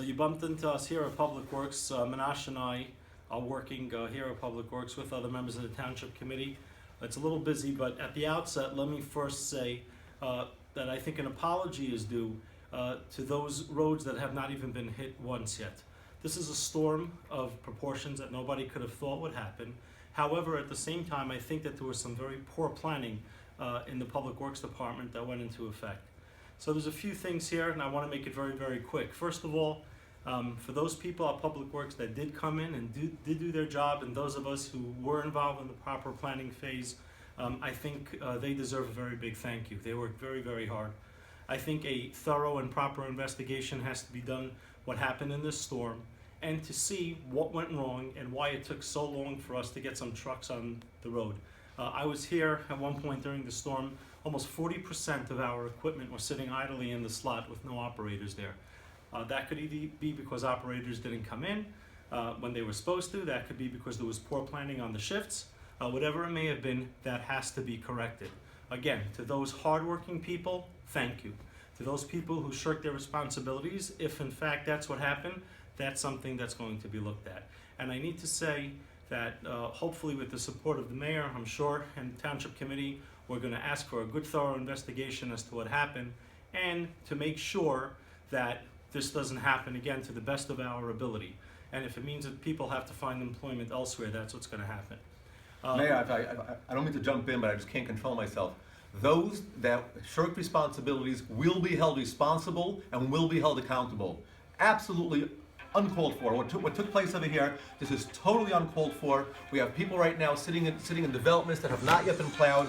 So you bumped into us here at Public Works. Menashe and I are working here at Public Works with other members of the Township Committee. It's a little busy, but at the outset, let me first say that I think an apology is due to those roads that have not even been hit once yet. This is a storm of proportions that nobody could have thought would happen. However, at the same time, I think that there was some very poor planning in the Public Works Department that went into effect. So there's a few things here, and I want to make it very, very quick. First of all, for those people at Public Works that did come in and did do their job, and those of us who were involved in the proper planning phase, I think they deserve a very big thank you. They worked very, very hard. I think a thorough and proper investigation has to be done what happened in this storm, and to see what went wrong and why it took so long for us to get some trucks on the road. I was here at one point during the storm. Almost 40% of our equipment was sitting idly in the slot with no operators there. That could either be because operators didn't come in when they were supposed to. That could be because there was poor planning on the shifts. Whatever it may have been, that has to be corrected. Again, to those hardworking people, thank you. To those people who shirk their responsibilities, if in fact that's what happened, that's something that's going to be looked at. And I need to say that hopefully with the support of the mayor, I'm sure, and the Township Committee, we're going to ask for a good thorough investigation as to what happened, and to make sure that this doesn't happen again to the best of our ability. And if it means that people have to find employment elsewhere, that's what's going to happen. Mayor, I don't mean to jump in, but I just can't control myself. Those that shirk responsibilities will be held responsible and will be held accountable. Absolutely uncalled for. What took place over here, this is totally uncalled for. We have people right now sitting in developments that have not yet been plowed.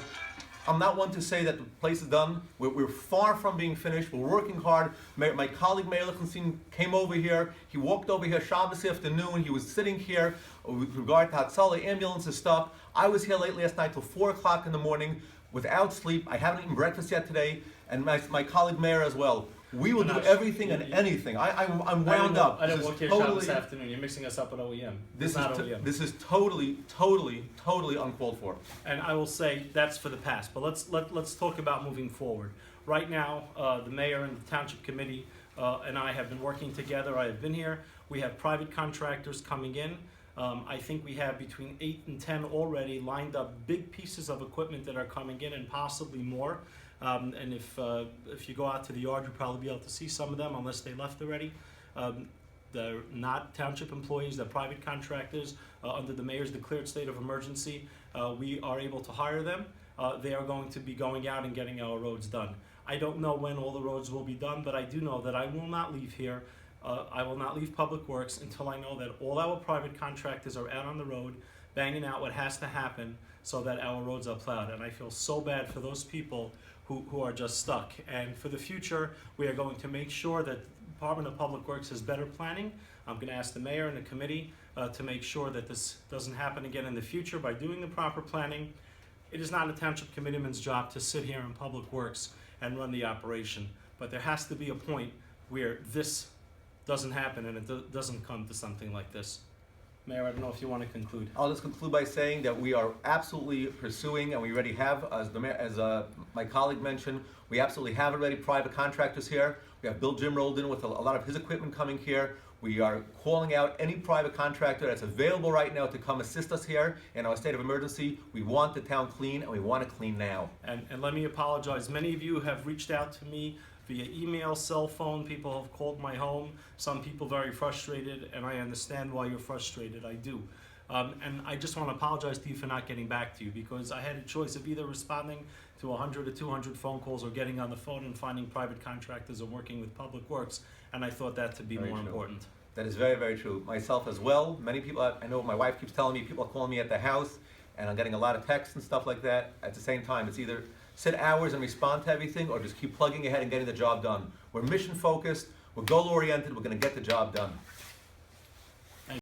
I'm not one to say that the place is done. We're far from being finished. We're working hard. My colleague Mayor Lichtenstien came over here. He walked over here Shabbos afternoon. He was sitting here with regard to Hatzalah, ambulances, stuff. I was here late last night till 4 o'clock in the morning without sleep. I haven't eaten breakfast yet today, and my colleague Mayor as well. We will do everything and anything. I'm wound up. I didn't walk here Shabbos afternoon. You're mixing us up with OEM. This is totally uncalled for. And I will say that's for the past. But let's talk about moving forward. Right now, the mayor and the Township Committee and I have been working together. I have been here. We have private contractors coming in. I think we have between 8 and 10 already lined up big pieces of equipment that are coming in, and possibly more. And if you go out to the yard, you'll probably be able to see some of them, unless they left already. They're not township employees, they're private contractors. Under the mayor's declared state of emergency, we are able to hire them. They are going to be going out and getting our roads done. I don't know when all the roads will be done, but I do know that I will not leave here. I will not leave Public Works until I know that all our private contractors are out on the road, banging out what has to happen so that our roads are plowed. And I feel so bad for those people who are just stuck. And for the future, we are going to make sure that the Department of Public Works has better planning. I'm going to ask the mayor and the committee to make sure that this doesn't happen again in the future by doing the proper planning. It is not a Township Committeeman's job to sit here in Public Works and run the operation, but there has to be a point where this doesn't happen and it doesn't come to something like this. Mayor, I don't know if you want to conclude. I'll just conclude by saying that we are absolutely pursuing, and we already have, as my colleague mentioned, we absolutely have already private contractors here. We have Bill Jim rolled in with a lot of his equipment coming here. We are calling out any private contractor that's available right now to come assist us here in our state of emergency. We want the town clean, and we want it clean now. And let me apologize. Many of you have reached out to me via email, cell phone. People have called my home. Some people very frustrated, and I understand why you're frustrated. I do. And I just want to apologize to you for not getting back to you, because I had a choice of either responding to 100 or 200 phone calls or getting on the phone and finding private contractors and working with Public Works, and I thought that to be more important. That is very, very true. Myself as well. Many people, I know my wife keeps telling me, people are calling me at the house, and I'm getting a lot of texts and stuff like that. At the same time, it's either sit hours and respond to everything, or just keep plugging ahead and getting the job done. We're mission focused, we're goal oriented, we're going to get the job done.